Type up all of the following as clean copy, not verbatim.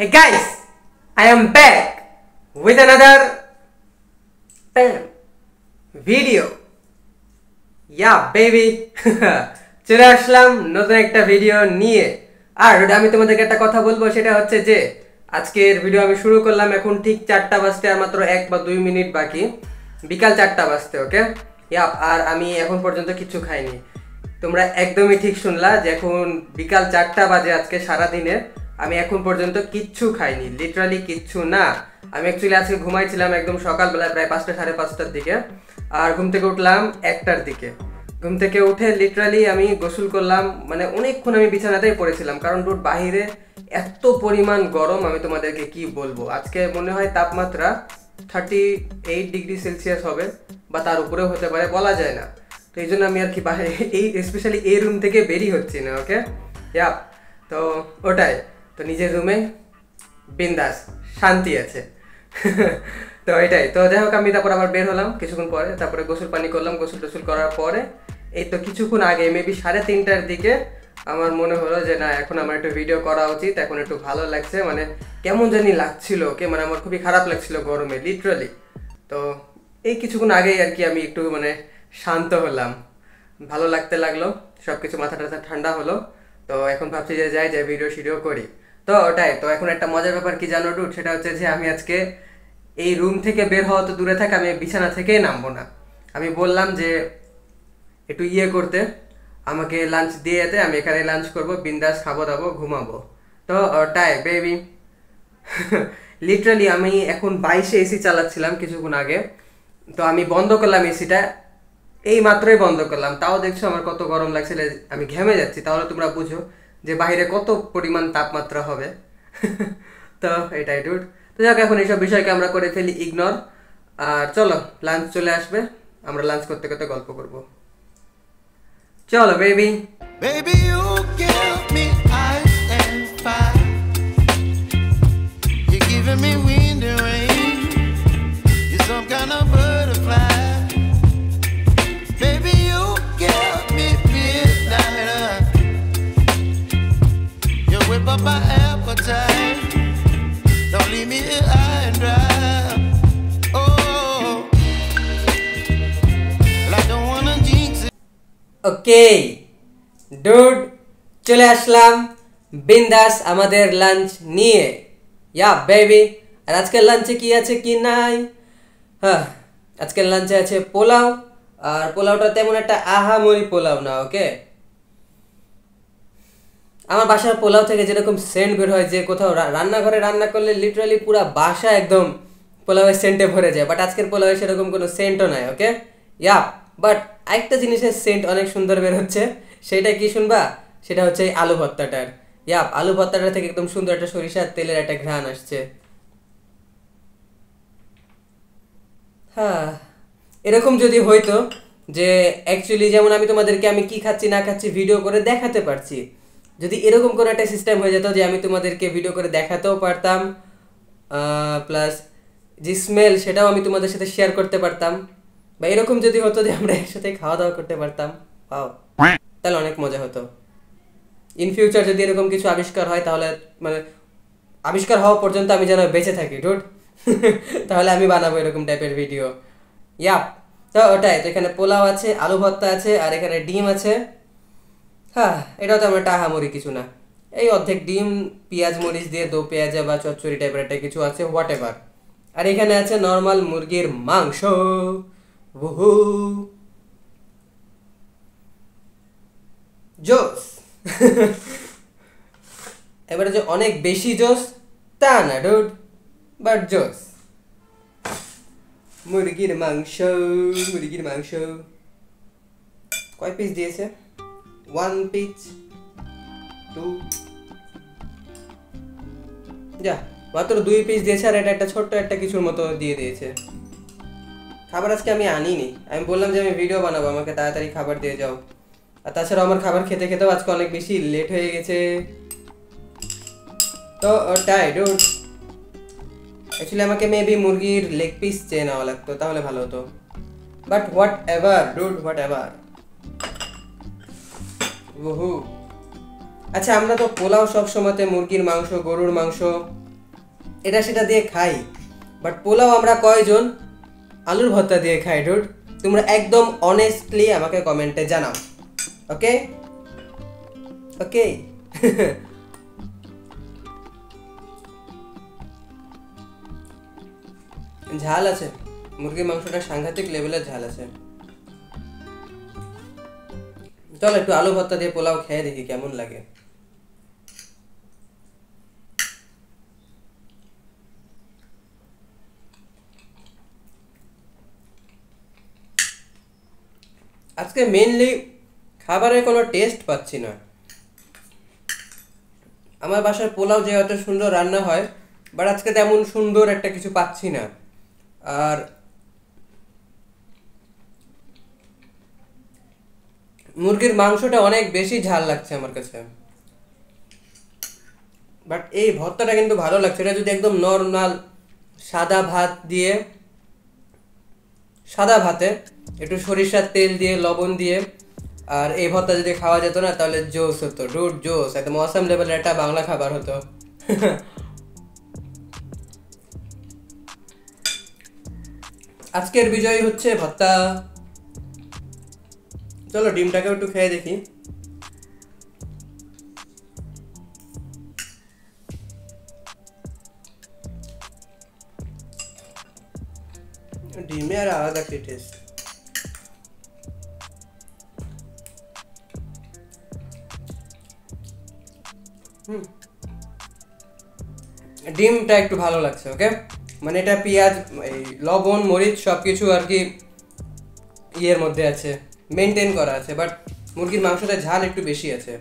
Hey guys, I am back with another video. Yeah baby. চলে আসলাম নতুন একটা video নিয়ে। আর আমি তোমাদেরকে একটা কথা বলবো, সেটা হচ্ছে যে আজকের ভিডিও আমি শুরু করলাম এখন ঠিক 4টা বাজতে আর মাত্র 1 বা 2 মিনিট বাকি, বিকাল 4টা বাজতে। ওকে আর আমি এখন পর্যন্ত কিছু খাইনি। তোমরা একদমই ঠিক শুনলা যে এখন বিকাল 4টা বাজে। আজকে সারা দিনে আমি এখন পর্যন্ত কিচ্ছু খাইনি, লিটারালি কিচ্ছু না। আমি অ্যাকচুয়ালি আজকে ঘুমাইছিলাম একদম সকালবেলায় প্রায় 5টা 5:30টার দিকে, আর ঘুম থেকে উঠলাম 1টার দিকে। ঘুম থেকে উঠে লিটারালি আমি গোসল করলাম, মানে অনেকক্ষণ আমি বিছানাতেই পড়েছিলাম, কারণ বাইরে এত পরিমাণ গরম আমি তোমাদেরকে কি বলবো। আজকে মনে হয় তাপমাত্রা 38 ডিগ্রি সেলসিয়াস হবে বা তার উপরেও হতে পারে, বলা যায় না। তো এই জন্য আমি আর কি এই স্পেশালি এই রুম থেকে বেরিয়ে হচ্ছি না। ওকে তো ওটাই, তো নিজের রুমে বিন্দাস শান্তি আছে। তো এটাই, তো যাই হোক আমি তারপর আবার বের হলাম কিছুক্ষণ পরে, তারপরে গোসল পানি করলাম। গোসল টোসল করার পরে এই তো কিছুক্ষণ আগে মেবি 3:30টার দিকে আমার মনে হলো যে না, এখন আমার একটু ভিডিও করা উচিত, এখন একটু ভালো লাগছে, মানে কেমন জানি লাগছিল। ওকে মানে আমার খুবই খারাপ লাগছিল গরমে লিটারালি। তো এই কিছুক্ষণ আগেই আর কি আমি একটু মানে শান্ত হলাম, ভালো লাগতে লাগলো, সব কিছু মাথা টাথা ঠান্ডা হলো। তো এখন ভাবছি যে যাই যে ভিডিও করি। তো ওটাই, তো এখন একটা মজার ব্যাপার কি জানো ডুড, সেটা হচ্ছে যে আমি আজকে এই রুম থেকে বের হওয়া তো দূরে থাকে, আমি বিছানা থেকেই নামবো না। আমি বললাম যে একটু করতে, আমাকে লাঞ্চ দিয়ে যেতে, আমি এখানে লাঞ্চ করবো, বিন্দাস খাবো দাবো ঘুমাবো। তো ওটাই বেবি। লিটারালি আমি এখন 22-এ এসি চালাচ্ছিলাম কিছুক্ষণ আগে, তো আমি বন্ধ করলাম এসিটা, এই মাত্রই বন্ধ করলাম, তাও দেখছো আমার কত গরম লাগছে, আমি ঘেমে যাচ্ছি। তাহলে তোমরা বুঝো যে বাইরে কত পরিমাণ তাপমাত্রা হবে। তো এটাই ডুড। তো যাক, এখন এইসব বিষয়কে আমরা করে ফেলি ইগনোর, আর চলো লাঞ্চ চলে আসবে, আমরা লাঞ্চ করতে করতে গল্প করব। চলো baby. Baby, you give me ice and fire. You're giving me wind and rain. You're some kind of butterfly. Baby, you give me midnight. You whip up my appetite. Don't leave me here high and dry. Oh, well, I don't wanna jinx it. Okay dude, চলে আসলাম বিন্দাস আমাদের lunch নিয়ে। Baby. আর আজকের লাঞ্চে কি আছে কি নাই, আজকের লাঞ্চে আছে পোলাও, আর পোলাওটা তেমন একটা আহামরি পোলাও না। ওকে, আমার বাসার পোলাও থেকে যেরকম সেন্ট বের হয়, যে কোথাও রান্নাঘরে রান্না করলে লিটারালি পুরো বাসা একদম পোলাওয়ের সেন্টে ভরে যায়, বাট আজকের পোলাওয়ে সেরকম কোনো সেন্টও নাই। ওকে বাট একটা জিনিসের সেন্ট অনেক সুন্দর বের হচ্ছে, সেটা কি শুনবা? সেটা হচ্ছে এই আলু ভর্তাটার। আলু ভর্তাটার থেকে একদম সুন্দর একটা সরিষার তেলের একটা ঘ্রাণ আসছে। এরকম যদি হইতো যে অ্যাকচুয়ালি যেমন আমি তোমাদেরকে আমি কি খাচ্ছি না খাচ্ছি ভিডিও করে দেখাতে পারছি, যদি এরকম কোনো একটা সিস্টেম হয়ে যেত যে আমি তোমাদেরকে ভিডিও করে দেখাতেও পারতাম, প্লাস যে স্মেল সেটাও আমি তোমাদের সাথে শেয়ার করতে পারতাম, বা এরকম যদি হতো যে আমরা একসাথে খাওয়া দাওয়া করতে পারতাম, তাহলে অনেক মজা হতো। ইন ফিউচার যদি এরকম কিছু আবিষ্কার হয়, তাহলে মানে আবিষ্কার হওয়া পর্যন্ত আমি যেন বেঁচে থাকি ডুড। তাহলে আমি বানাবো এরকম টাইপের ভিডিও। তো ওটাই, তো এখানে পোলাও আছে, আলু ভর্তা আছে, আর এখানে ডিম আছে। এটাও তো আমার টাহামরি কিছু না, এই অর্ধেক ডিম, পেঁয়াজ মরিচ দিয়ে দো পেঁয়াজা বা চচ্চড়ি টাইপের একটা কিছু আছে, হোয়াট এভার। আর এখানে আছে নর্মাল মুরগির মাংস। জোস। এবারে যে অনেক বেশি জোস তা না ডুড, বাট জোস। মুরগির মাংস, মুরগির মাংস কয় পিস দিয়েছে? 1 পিস, 2, যা মাত্র 2 পিস দিয়েছে, আর এটা একটা ছোট্ট একটা কিছুর মতো দিয়ে দিয়েছে। খাবার আজকে আমি আনিনি, আমি বললাম যে আমি ভিডিও বানাবো, আমাকে তাড়াতাড়ি খাবার দিয়ে যাও। আর তাছাড়া আমার খাবার খেতে খেতেও আজকে অনেক বেশি লেট হয়ে গেছে। তো ওটাই ডুড, অ্যাকচুয়ালি আমাকে মেবি মুরগির লেগ পিস চেয়ে নেওয়া লাগতো, তাহলে ভালো হতো, but what ever dude, what ever. আচ্ছা, আমরা তো পোলাও সব সময়তে মুরগির মাংস, গরুর মাংস এটা সেটা দিয়ে খাই, বাট পোলাও আমরা কয়জন আলুর ভর্তা দিয়ে খাই ডুড? তোমরা একদম অনেস্টলি আমাকে কমেন্টে জানাও। ওকে ওকে। ঝাল আছে, মুরগির মাংসটা সাংঘাতিক লেভেলের ঝাল আছে। চল একটু আলু ভর্তা দিয়ে পোলাও খেয়ে দেখি কেমন লাগে। আজকে মেইনলি খাবারের কোনো টেস্ট পাচ্ছি না। আমার বাসার পোলাও যে এত সুন্দর রান্না হয়, বাট আজকে তেমন সুন্দর একটা কিছু পাচ্ছি না। আর মুরগির মাংসটা অনেক বেশি ঝাল লাগছে আমার কাছে, বাট এই ভর্তাটা কিন্তু ভালো লাগছে। এটা যদি একদম নর্মাল সাদা ভাত দিয়ে, সাদা ভাতে একটু সরিষার তেল দিয়ে লবণ দিয়ে আর এই ভর্তা যদি খাওয়া যেত না, তাহলে জোস হতো ডুড, জোস, একদম অসাম লেভেলের একটা বাংলা খাবার হতো। আজকের বিজয়ী হচ্ছে ভর্তা। চলো ডিমটাকেও একটু খেয়ে দেখি। ডিমে আর আলাদা একটা টেস্ট। ডিমটা একটু ভালো লাগছে। ওকে, মানে এটা পেঁয়াজ, এই লবণ মরিচ সবকিছু আর কি ইয়ের মধ্যে আছে, মেনটেন করা আছে, বাট মুরগির মাংসটা ঝাল একটু বেশি আছে।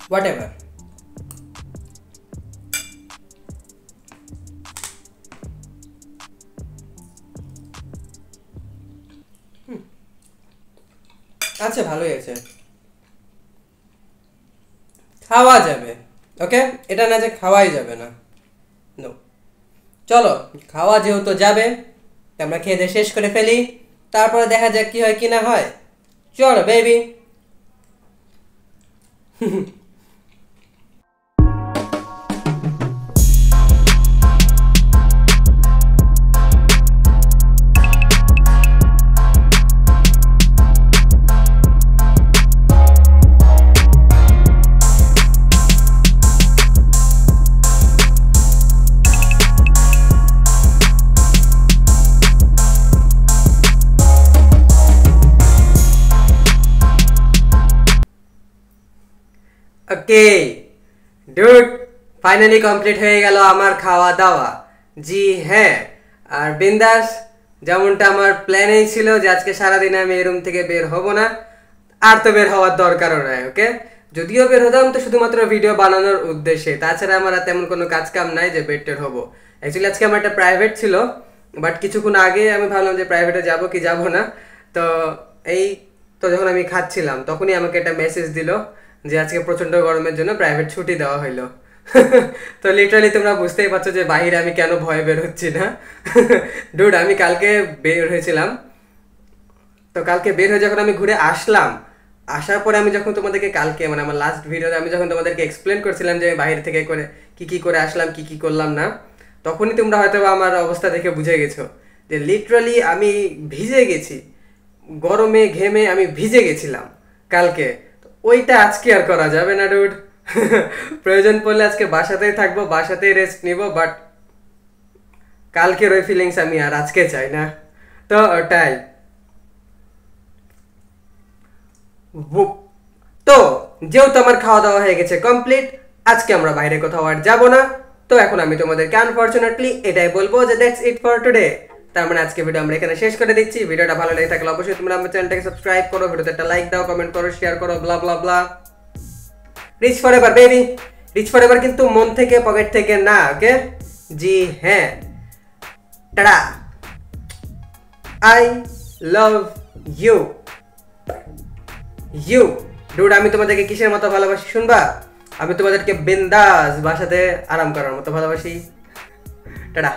What ever. আচ্ছা ভালোই আছে, খাওয়া যাবে। ওকে, এটা না যে খাওয়াই যাবে না, নো। চলো খাওয়া যেহেতু যাবে, আমরা খেয়ে দিয়ে শেষ করে ফেলি, তারপরে দেখা যাক কি হয় কি না হয়। চলো বেবি। ওকে ডুড, ফাইনালি কমপ্লিট হয়ে গেল আমার খাওয়া দাওয়া। জি হ্যাঁ, আর বিন্দাস যেমনটা আমার প্ল্যানেই ছিল যে আজকে সারাদিন আমি এই রুম থেকে বের হব না, আর তো বের হওয়ার দরকারও নাই। ওকে, যদিও বের হতাম তো শুধুমাত্র ভিডিও বানানোর উদ্দেশ্যে, তাছাড়া আমার আর তেমন কোনো কাজ কাম নাই যে বের টের হবো। অ্যাকচুয়ালি আজকে আমার একটা প্রাইভেট ছিল, বাট কিছুক্ষণ আগে আমি ভাবলাম যে প্রাইভেটে যাব কি যাব না, তো এই তো যখন আমি খাচ্ছিলাম তখনই আমাকে একটা মেসেজ দিল যে আজকে প্রচন্ড গরমের জন্য প্রাইভেট ছুটি দেওয়া হইলো। তো লিটারালি তোমরা বুঝতেই পারছো যে বাইরে আমি কেন ভয়ে বের হচ্ছি না। ডুড, আমি কালকে বের হয়েছিলাম, তো কালকে বের হয়ে যখন আমি ঘুরে আসলাম, আসার পরে আমি যখন তোমাদেরকে কালকে মানে আমার লাস্ট ভিডিওতে আমি যখন তোমাদেরকে এক্সপ্লেন করছিলাম যে বাইরে থেকে করে কি করে আসলাম কি করলাম না, তখনই তোমরা হয়তো আমার অবস্থা দেখে বুঝে গেছো যে লিটারালি আমি ভিজে গেছি, গরমে ঘেমে আমি ভিজে গেছিলাম কালকে। ওইটা আজকে আর করা যাবে না ডুড। প্রয়োজন পড়লে আজকে বাসাতেই থাকবো, বাসাতেই রেস্ট নিব, বাট কালকের ওই ফিলিংস আমি আর আজকে চাই না। তো ওটাই। তো যেহেতু আমার খাওয়া দাওয়া হয়ে গেছে কমপ্লিট, আজকে আমরা বাইরে কোথাও আর যাবো না। তো এখন আমি তোমাদেরকে আনফরচুনেটলি এটাই বলবো যে দ্যাটস ইট ফর টুডে। তার মানে আজকে ভিডিও আমরা এখানে শেষ করে দিচ্ছি। ভিডিওটা ভালো লেগে থাকলে অবশ্যই তোমরা আমার চ্যানেলটাকে সাবস্ক্রাইব করো, ভিডিওতে একটা লাইক দাও, কমেন্ট করো, শেয়ার করো, blah blah blah. Rich forever baby, rich forever, কিন্তু মন থেকে পকেট থেকে না। ওকে, জি হ্যাঁ, tata, I love you you dude. আমি তোমাদেরকে কিসের মতো ভালোবাসি শুনবা? আমি তোমাদেরকে বিন্দাস বাসাতে আরাম করার মতো ভালোবাসি। টাটা।